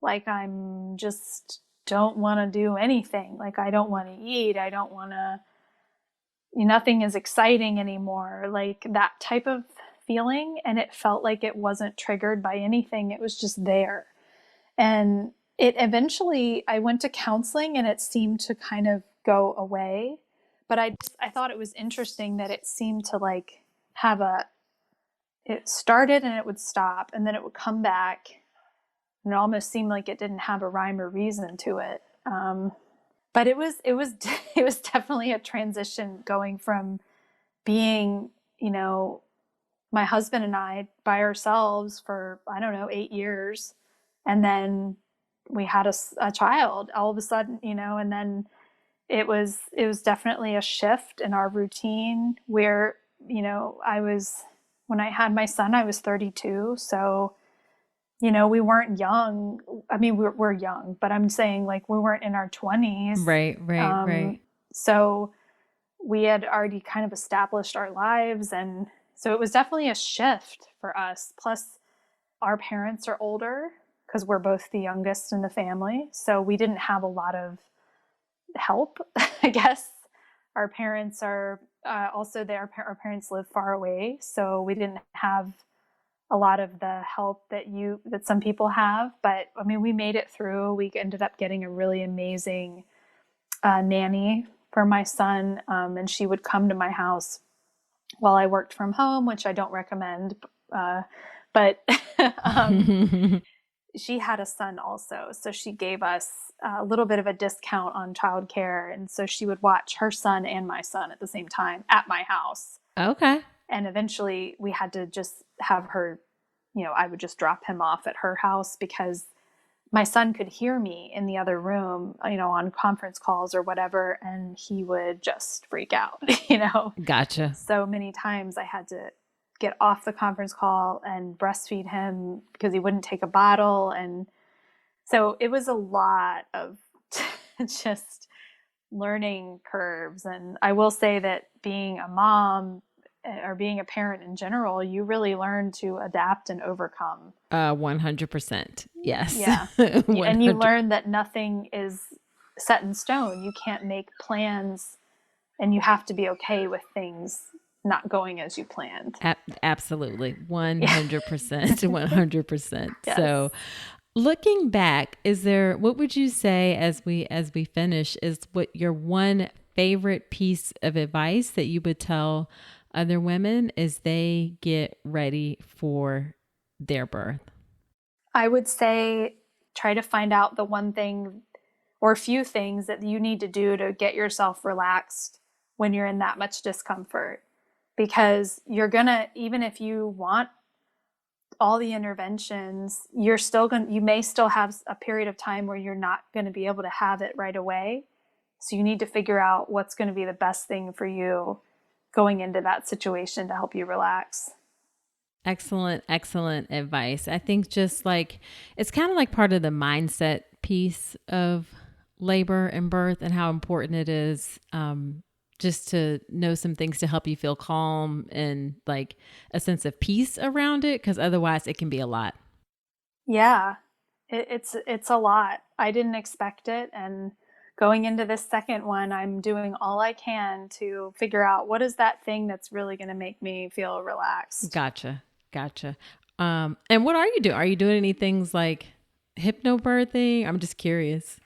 like I'm just don't want to do anything. Like I don't want to eat. I don't want to, nothing is exciting anymore. Like that type of feeling. And it felt like it wasn't triggered by anything. It was just there. And it eventually, I went to counseling and it seemed to kind of go away. But I thought it was interesting that it seemed to like it started and it would stop and then it would come back. And it almost seemed like it didn't have a rhyme or reason to it. But it was definitely a transition going from being, my husband and I by ourselves for, 8 years. And then we had a child all of a sudden, and then it was definitely a shift in our routine where, when I had my son, I was 32. So, we weren't young. I mean, we're young, but I'm saying like we weren't in our 20s. Right. So we had already kind of established our lives. And so it was definitely a shift for us. Plus our parents are older because we're both the youngest in the family. So we didn't have a lot of help, I guess. Our parents are also there. Our parents live far away. So we didn't have a lot of the help that some people have. But I mean, we made it through. We ended up getting a really amazing nanny for my son. And she would come to my house while I worked from home, which I don't recommend. But she had a son also. So she gave us a little bit of a discount on childcare. And so she would watch her son and my son at the same time at my house. Okay. And eventually we had to just have her, I would just drop him off at her house because my son could hear me in the other room, on conference calls or whatever. And he would just freak out, Gotcha. So many times I had to get off the conference call and breastfeed him because he wouldn't take a bottle. And so it was a lot of just learning curves. And I will say that being a mom or being a parent in general, you really learn to adapt and overcome. 100%. Yes. Yeah. 100. And you learn that nothing is set in stone. You can't make plans and you have to be okay with things not going as you planned. Absolutely. 100%. 100%. Yes. So looking back, what would you say as we finish is what your one favorite piece of advice that you would tell other women as they get ready for their birth? I would say try to find out the one thing or a few things that you need to do to get yourself relaxed when you're in that much discomfort. Because you're gonna, even if you want all the interventions, you may still have a period of time where you're not going to be able to have it right away. So you need to figure out what's going to be the best thing for you going into that situation to help you relax. Excellent advice. I think just like, it's kind of like part of the mindset piece of labor and birth and how important it is, just to know some things to help you feel calm and like a sense of peace around it. Cause otherwise it can be a lot. Yeah, it's a lot. I didn't expect it. And going into this second one, I'm doing all I can to figure out what is that thing that's really going to make me feel relaxed. Gotcha. And what are you doing? Are you doing any things like hypno birthing? I'm just curious.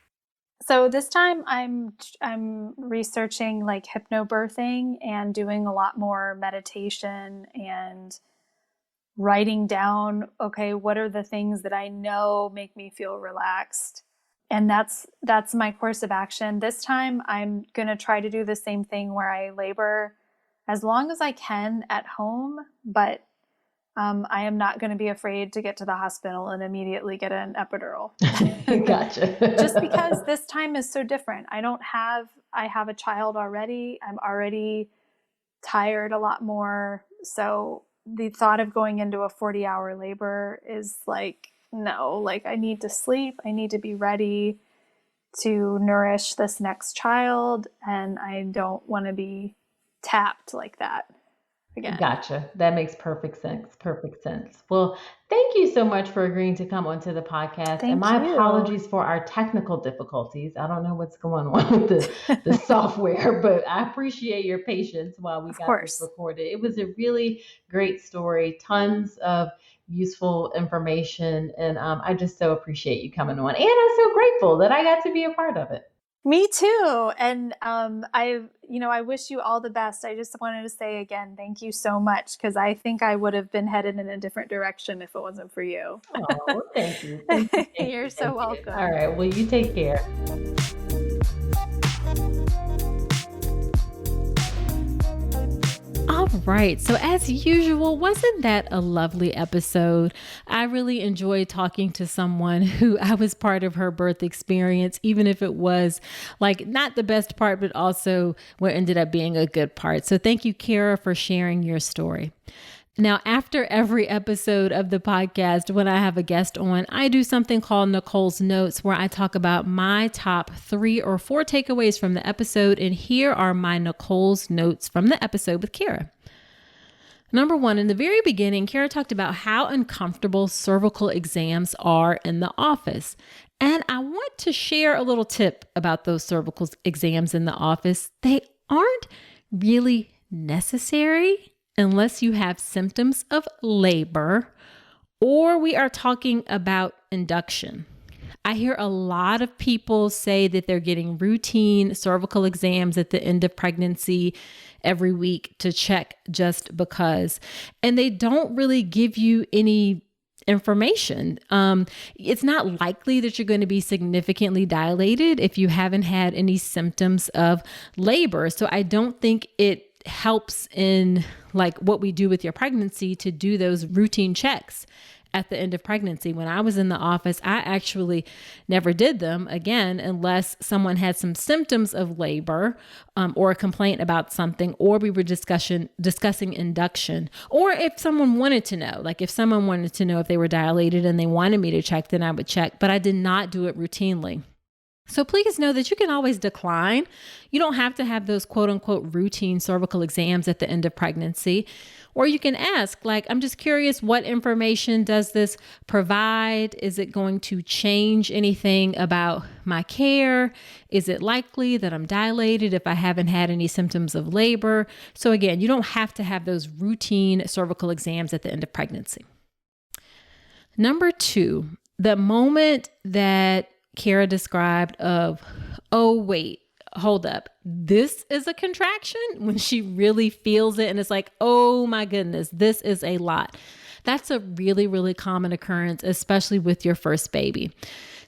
So this time I'm researching like hypno birthing and doing a lot more meditation and writing down, okay, what are the things that I know make me feel relaxed? And that's my course of action. This time I'm going to try to do the same thing where I labor as long as I can at home, but I am not going to be afraid to get to the hospital and immediately get an epidural. Gotcha. Just because this time is so different. I have a child already. I'm already tired a lot more. So the thought of going into a 40-hour labor is like, no, like I need to sleep. I need to be ready to nourish this next child. And I don't want to be tapped like that again. Gotcha. That makes perfect sense. Perfect sense. Well, thank you so much for agreeing to come onto the podcast. And Thank my you. apologies for our technical difficulties. I don't know what's going on with the software, but I appreciate your patience while we got this recorded. It was a really great story, tons of useful information. And I just so appreciate you coming on. And I'm so grateful that I got to be a part of it. Me too. And I wish you all the best. I just wanted to say again, thank you so much, because I think I would have been headed in a different direction if it wasn't for you. Oh, thank you. You're so welcome. All right. Well, you take care. All right. So as usual, wasn't that a lovely episode? I really enjoyed talking to someone who I was part of her birth experience, even if it was like not the best part, but also what ended up being a good part. So thank you, Kara, for sharing your story. Now, after every episode of the podcast, when I have a guest on, I do something called Nicole's Notes, where I talk about my top 3 or 4 takeaways from the episode. And here are my Nicole's Notes from the episode with Kara. Number 1, in the very beginning, Kara talked about how uncomfortable cervical exams are in the office. And I want to share a little tip about those cervical exams in the office. They aren't really necessary unless you have symptoms of labor or we are talking about induction. I hear a lot of people say that they're getting routine cervical exams at the end of pregnancy every week to check just because, and they don't really give you any information. It's not likely that you're going to be significantly dilated if you haven't had any symptoms of labor. So I don't think it helps in like what we do with your pregnancy to do those routine checks at the end of pregnancy. When I was in the office, I actually never did them again, unless someone had some symptoms of labor or a complaint about something, or we were discussing induction, or if someone wanted to know, like if someone wanted to know if they were dilated and they wanted me to check, then I would check, but I did not do it routinely. So please know that you can always decline. You don't have to have those quote unquote routine cervical exams at the end of pregnancy. Or you can ask, like, I'm just curious, what information does this provide? Is it going to change anything about my care? Is it likely that I'm dilated if I haven't had any symptoms of labor? So again, you don't have to have those routine cervical exams at the end of pregnancy. Number 2, the moment that Kara described of, oh, wait, hold up. This is a contraction, when she really feels it and it's like, oh my goodness, this is a lot. That's a really, really common occurrence, especially with your first baby.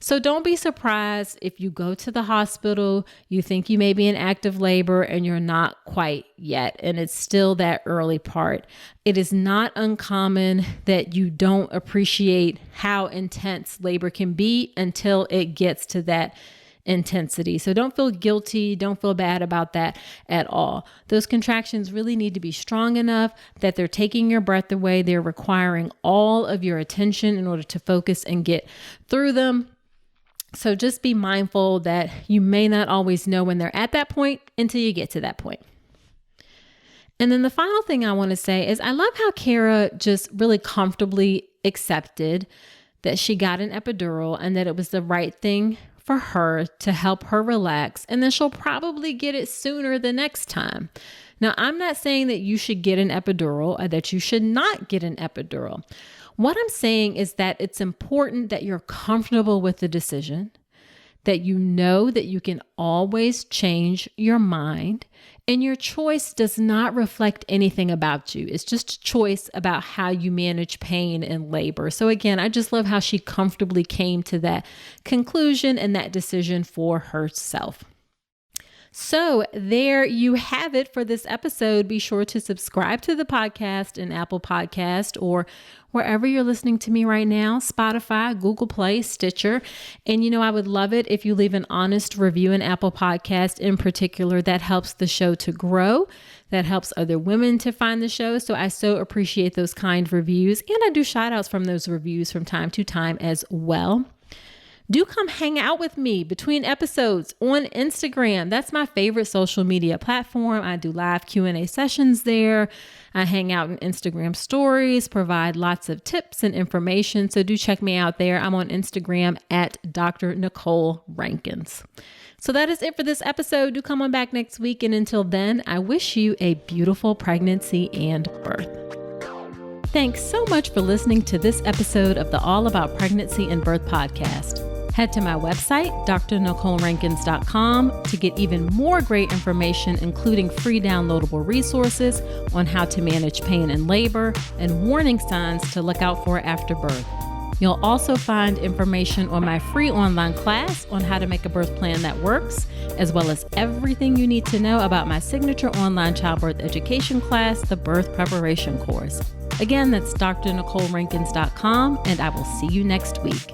So don't be surprised if you go to the hospital, you think you may be in active labor and you're not quite yet, and it's still that early part. It is not uncommon that you don't appreciate how intense labor can be until it gets to that intensity. So don't feel guilty. Don't feel bad about that at all. Those contractions really need to be strong enough that they're taking your breath away. They're requiring all of your attention in order to focus and get through them. So just be mindful that you may not always know when they're at that point until you get to that point. And then the final thing I want to say is I love how Kara just really comfortably accepted that she got an epidural and that it was the right thing for her to help her relax, and then she'll probably get it sooner the next time. Now, I'm not saying that you should get an epidural or that you should not get an epidural. What I'm saying is that it's important that you're comfortable with the decision, that you know that you can always change your mind, and your choice does not reflect anything about you. It's just a choice about how you manage pain and labor. So again, I just love how she comfortably came to that conclusion and that decision for herself. So there you have it for this episode. Be sure to subscribe to the podcast in Apple Podcast or wherever you're listening to me right now, Spotify, Google Play, Stitcher. And I would love it if you leave an honest review in Apple Podcast in particular. That helps the show to grow. That helps other women to find the show. So I so appreciate those kind reviews. And I do shout outs from those reviews from time to time as well. Do come hang out with me between episodes on Instagram. That's my favorite social media platform. I do live Q&A sessions there. I hang out in Instagram stories, provide lots of tips and information. So do check me out there. I'm on Instagram at Dr. Nicole Rankins. So that is it for this episode. Do come on back next week. And until then, I wish you a beautiful pregnancy and birth. Thanks so much for listening to this episode of the All About Pregnancy and Birth podcast. Head to my website, drnicolerankins.com, to get even more great information, including free downloadable resources on how to manage pain and labor and warning signs to look out for after birth. You'll also find information on my free online class on how to make a birth plan that works, as well as everything you need to know about my signature online childbirth education class, the Birth Preparation Course. Again, that's drnicolerankins.com, and I will see you next week.